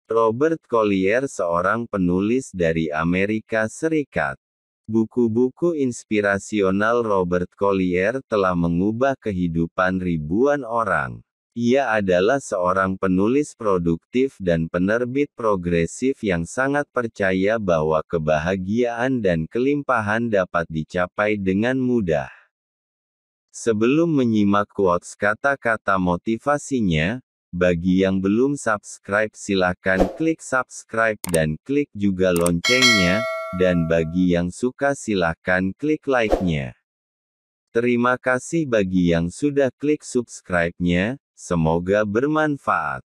Robert Collier seorang penulis dari Amerika Serikat. Buku-buku inspirasional Robert Collier telah mengubah kehidupan ribuan orang. Ia adalah seorang penulis produktif dan penerbit progresif yang sangat percaya bahwa kebahagiaan dan kelimpahan dapat dicapai dengan mudah. Sebelum menyimak quotes kata-kata motivasinya, bagi yang belum subscribe silakan klik subscribe dan klik juga loncengnya, dan bagi yang suka silakan klik like-nya. Terima kasih bagi yang sudah klik subscribe-nya, semoga bermanfaat.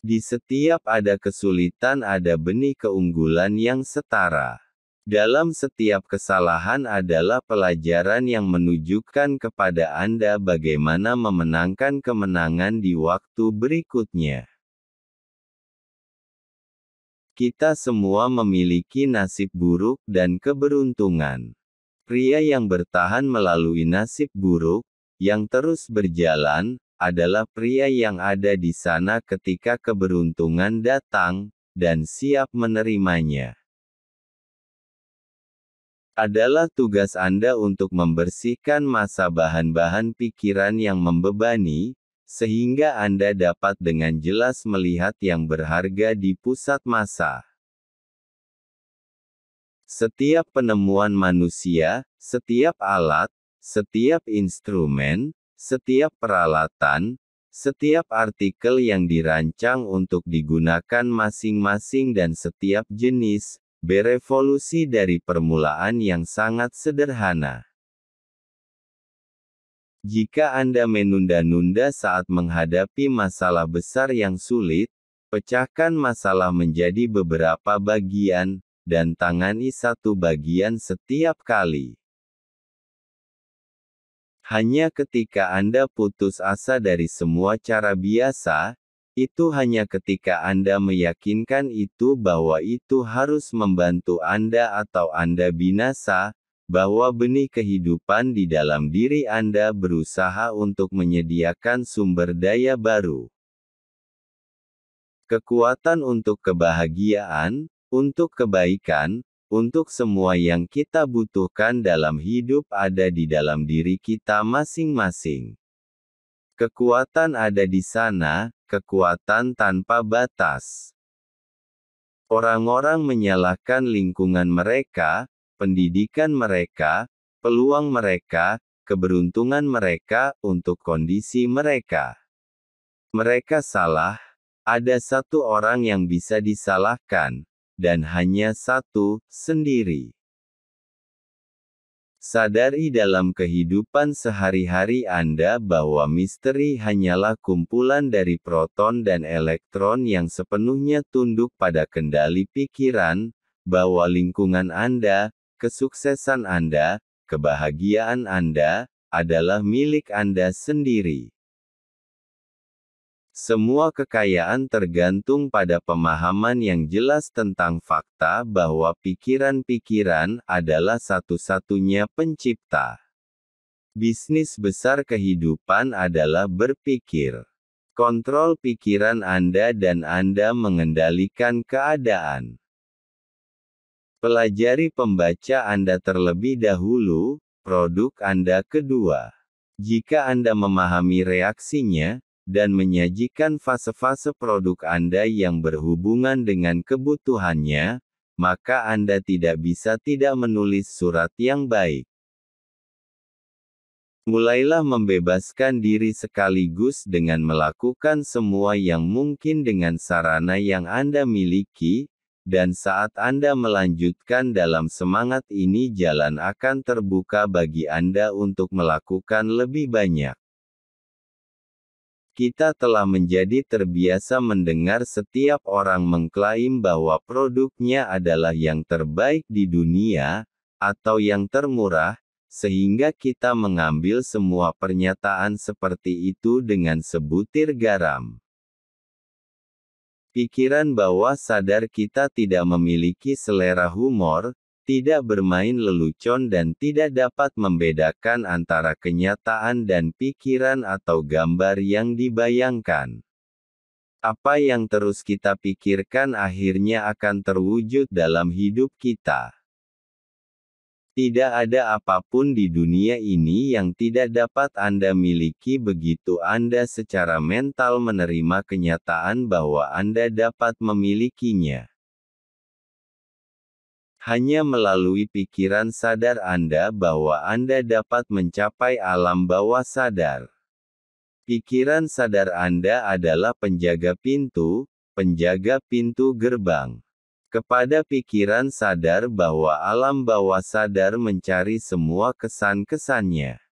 Di setiap ada kesulitan ada benih keunggulan yang setara. Dalam setiap kesalahan adalah pelajaran yang menunjukkan kepada Anda bagaimana memenangkan kemenangan di waktu berikutnya. Kita semua memiliki nasib buruk dan keberuntungan. Pria yang bertahan melalui nasib buruk, yang terus berjalan, adalah pria yang ada di sana ketika keberuntungan datang, dan siap menerimanya. Adalah tugas Anda untuk membersihkan masa bahan-bahan pikiran yang membebani, sehingga Anda dapat dengan jelas melihat yang berharga di pusat masa. Setiap penemuan manusia, setiap alat, setiap instrumen, setiap peralatan, setiap artikel yang dirancang untuk digunakan masing-masing dan setiap jenis, berevolusi dari permulaan yang sangat sederhana. Jika Anda menunda-nunda saat menghadapi masalah besar yang sulit, pecahkan masalah menjadi beberapa bagian, dan tangani satu bagian setiap kali. Hanya ketika Anda putus asa dari semua cara biasa, itu hanya ketika Anda meyakinkan itu bahwa itu harus membantu Anda atau Anda binasa, bahwa benih kehidupan di dalam diri Anda berusaha untuk menyediakan sumber daya baru. Kekuatan untuk kebahagiaan, untuk kebaikan, untuk semua yang kita butuhkan dalam hidup ada di dalam diri kita masing-masing. Kekuatan ada di sana, kekuatan tanpa batas. Orang-orang menyalahkan lingkungan mereka, pendidikan mereka, peluang mereka, keberuntungan mereka, untuk kondisi mereka. Mereka salah, ada satu orang yang bisa disalahkan, dan hanya satu, sendiri. Sadari dalam kehidupan sehari-hari Anda bahwa misteri hanyalah kumpulan dari proton dan elektron yang sepenuhnya tunduk pada kendali pikiran, bahwa lingkungan Anda, kesuksesan Anda, kebahagiaan Anda, adalah milik Anda sendiri. Semua kekayaan tergantung pada pemahaman yang jelas tentang fakta bahwa pikiran-pikiran adalah satu-satunya pencipta. Bisnis besar kehidupan adalah berpikir. Kontrol pikiran Anda dan Anda mengendalikan keadaan. Pelajari pembaca Anda terlebih dahulu, produk Anda kedua. Jika Anda memahami reaksinya, dan menyajikan fase-fase produk Anda yang berhubungan dengan kebutuhannya, maka Anda tidak bisa tidak menulis surat yang baik. Mulailah membebaskan diri sekaligus dengan melakukan semua yang mungkin dengan sarana yang Anda miliki, dan saat Anda melanjutkan dalam semangat ini jalan akan terbuka bagi Anda untuk melakukan lebih banyak. Kita telah menjadi terbiasa mendengar setiap orang mengklaim bahwa produknya adalah yang terbaik di dunia, atau yang termurah, sehingga kita mengambil semua pernyataan seperti itu dengan sebutir garam. Pikiran bawah sadar kita tidak memiliki selera humor, tidak bermain lelucon dan tidak dapat membedakan antara kenyataan dan pikiran atau gambar yang dibayangkan. Apa yang terus kita pikirkan akhirnya akan terwujud dalam hidup kita. Tidak ada apapun di dunia ini yang tidak dapat Anda miliki begitu Anda secara mental menerima kenyataan bahwa Anda dapat memilikinya. Hanya melalui pikiran sadar Anda bahwa Anda dapat mencapai alam bawah sadar. Pikiran sadar Anda adalah penjaga pintu gerbang. Kepada pikiran sadar bahwa alam bawah sadar mencari semua kesan-kesannya.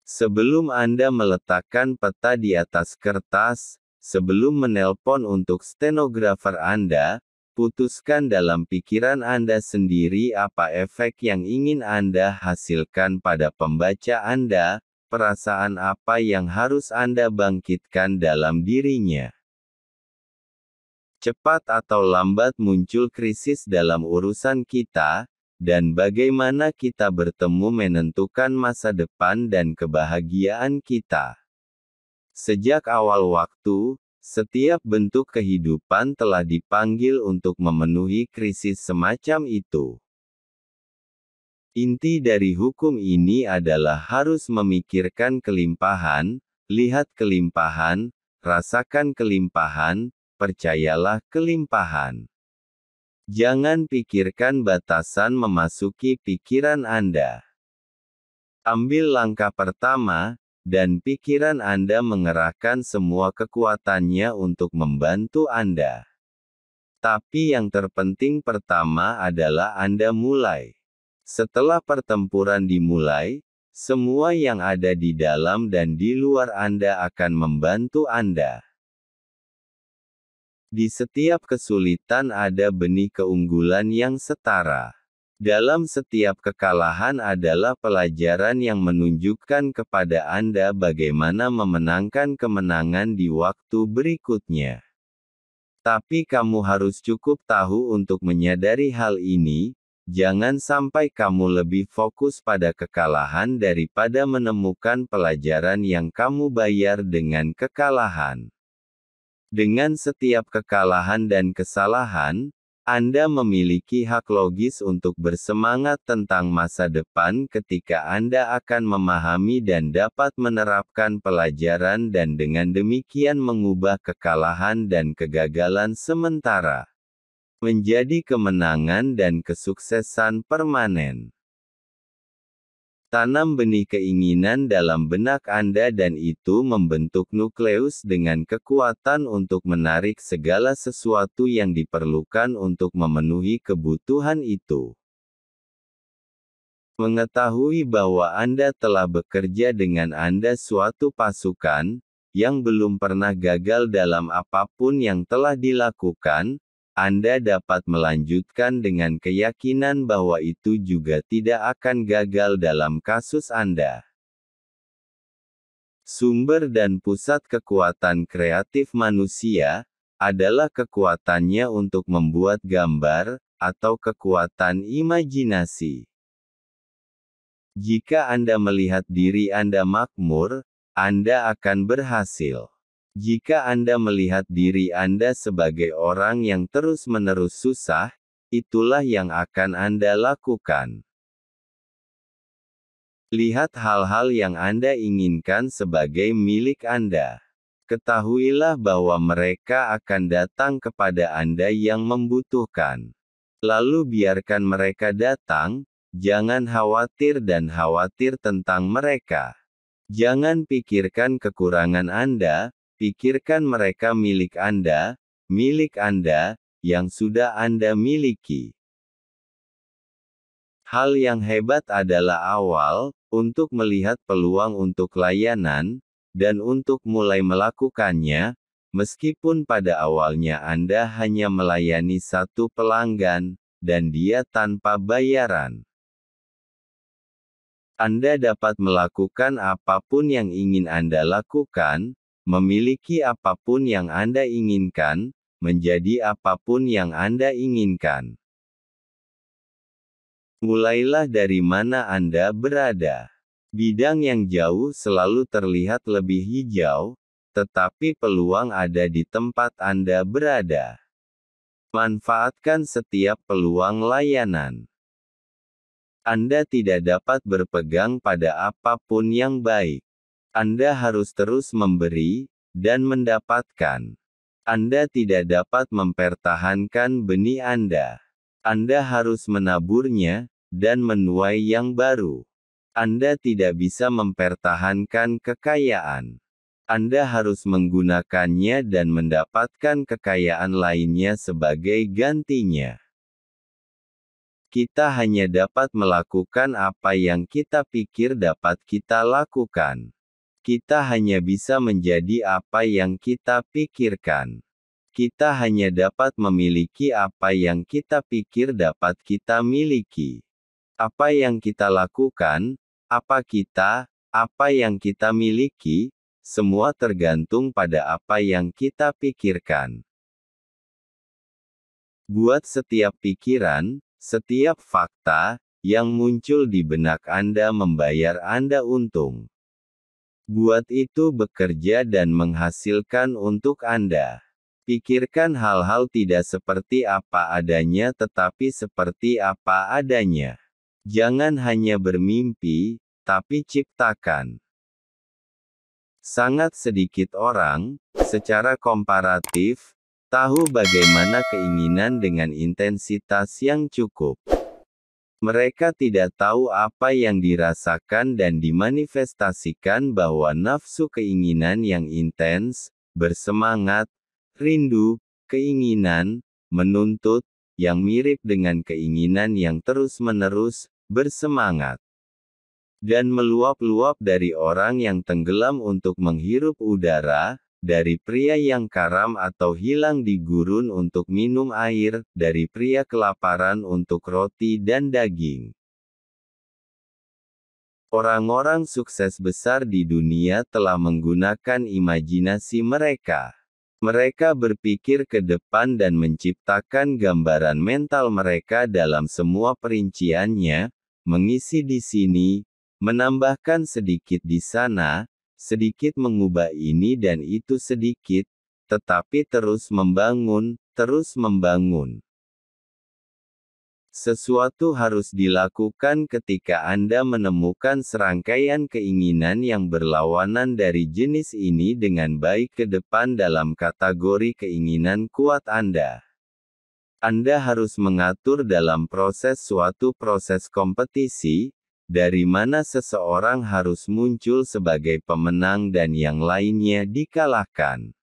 Sebelum Anda meletakkan peta di atas kertas, sebelum menelpon untuk stenografer Anda, putuskan dalam pikiran Anda sendiri apa efek yang ingin Anda hasilkan pada pembaca Anda. Perasaan apa yang harus Anda bangkitkan dalam dirinya. Cepat atau lambat muncul krisis dalam urusan kita, dan bagaimana kita bertemu menentukan masa depan dan kebahagiaan kita. Sejak awal waktu, setiap bentuk kehidupan telah dipanggil untuk memenuhi krisis semacam itu. Inti dari hukum ini adalah harus memikirkan kelimpahan, lihat kelimpahan, rasakan kelimpahan, percayalah kelimpahan. Jangan pikirkan batasan memasuki pikiran Anda. Ambil langkah pertama, dan pikiran Anda mengerahkan semua kekuatannya untuk membantu Anda. Tapi yang terpenting pertama adalah Anda mulai. Setelah pertempuran dimulai, semua yang ada di dalam dan di luar Anda akan membantu Anda. Di setiap kesulitan ada benih keunggulan yang setara. Dalam setiap kekalahan adalah pelajaran yang menunjukkan kepada Anda bagaimana memenangkan kemenangan di waktu berikutnya. Tapi kamu harus cukup tahu untuk menyadari hal ini. Jangan sampai kamu lebih fokus pada kekalahan daripada menemukan pelajaran yang kamu bayar dengan kekalahan. Dengan setiap kekalahan dan kesalahan, Anda memiliki hak logis untuk bersemangat tentang masa depan ketika Anda akan memahami dan dapat menerapkan pelajaran dan dengan demikian mengubah kekalahan dan kegagalan sementara menjadi kemenangan dan kesuksesan permanen. Tanam benih keinginan dalam benak Anda dan itu membentuk nukleus dengan kekuatan untuk menarik segala sesuatu yang diperlukan untuk memenuhi kebutuhan itu. Mengetahui bahwa Anda telah bekerja dengan Anda suatu pasukan, yang belum pernah gagal dalam apapun yang telah dilakukan, Anda dapat melanjutkan dengan keyakinan bahwa itu juga tidak akan gagal dalam kasus Anda. Sumber dan pusat kekuatan kreatif manusia adalah kekuatannya untuk membuat gambar, atau kekuatan imajinasi. Jika Anda melihat diri Anda makmur, Anda akan berhasil. Jika Anda melihat diri Anda sebagai orang yang terus-menerus susah, itulah yang akan Anda lakukan. Lihat hal-hal yang Anda inginkan sebagai milik Anda. Ketahuilah bahwa mereka akan datang kepada Anda yang membutuhkan. Lalu biarkan mereka datang, jangan khawatir dan khawatir tentang mereka. Jangan pikirkan kekurangan Anda, pikirkan mereka milik Anda, yang sudah Anda miliki. Hal yang hebat adalah awal, untuk melihat peluang untuk layanan, dan untuk mulai melakukannya, meskipun pada awalnya Anda hanya melayani satu pelanggan, dan dia tanpa bayaran. Anda dapat melakukan apapun yang ingin Anda lakukan, memiliki apapun yang Anda inginkan, menjadi apapun yang Anda inginkan. Mulailah dari mana Anda berada. Bidang yang jauh selalu terlihat lebih hijau, tetapi peluang ada di tempat Anda berada. Manfaatkan setiap peluang layanan. Anda tidak dapat berpegang pada apapun yang baik. Anda harus terus memberi dan mendapatkan. Anda tidak dapat mempertahankan benih Anda. Anda harus menaburnya dan menuai yang baru. Anda tidak bisa mempertahankan kekayaan. Anda harus menggunakannya dan mendapatkan kekayaan lainnya sebagai gantinya. Kita hanya dapat melakukan apa yang kita pikir dapat kita lakukan. Kita hanya bisa menjadi apa yang kita pikirkan. Kita hanya dapat memiliki apa yang kita pikir dapat kita miliki. Apa yang kita lakukan, apa yang kita miliki, semua tergantung pada apa yang kita pikirkan. Buat setiap pikiran, setiap fakta yang muncul di benak Anda membayar Anda untung. Buat itu bekerja dan menghasilkan untuk Anda. Pikirkan hal-hal tidak seperti apa adanya tetapi seperti apa adanya. Jangan hanya bermimpi, tapi ciptakan. Sangat sedikit orang, secara komparatif, tahu bagaimana keinginan dengan intensitas yang cukup. Mereka tidak tahu apa yang dirasakan dan dimanifestasikan bahwa nafsu keinginan yang intens, bersemangat, rindu, keinginan, menuntut, yang mirip dengan keinginan yang terus-menerus, bersemangat. Dan meluap-luap dari orang yang tenggelam untuk menghirup udara, dari pria yang karam atau hilang di gurun untuk minum air, dari pria kelaparan untuk roti dan daging. Orang-orang sukses besar di dunia telah menggunakan imajinasi mereka. Mereka berpikir ke depan dan menciptakan gambaran mental mereka dalam semua perinciannya, mengisi di sini, menambahkan sedikit di sana, sedikit mengubah ini dan itu sedikit, tetapi terus membangun, terus membangun. Sesuatu harus dilakukan ketika Anda menemukan serangkaian keinginan yang berlawanan dari jenis ini dengan baik ke depan dalam kategori keinginan kuat Anda. Anda harus mengatur dalam suatu proses kompetisi, dari mana seseorang harus muncul sebagai pemenang dan yang lainnya dikalahkan.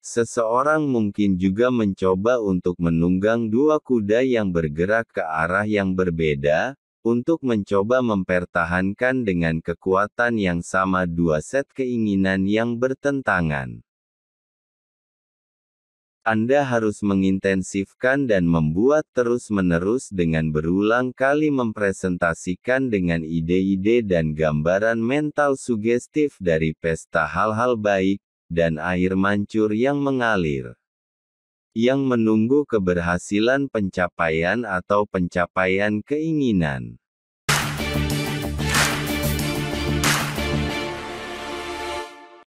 Seseorang mungkin juga mencoba untuk menunggang dua kuda yang bergerak ke arah yang berbeda, untuk mencoba mempertahankan dengan kekuatan yang sama dua set keinginan yang bertentangan. Anda harus mengintensifkan dan membuat terus-menerus dengan berulang kali mempresentasikan dengan ide-ide dan gambaran mental sugestif dari pesta hal-hal baik, dan air mancur yang mengalir. Yang menunggu keberhasilan pencapaian atau pencapaian keinginan.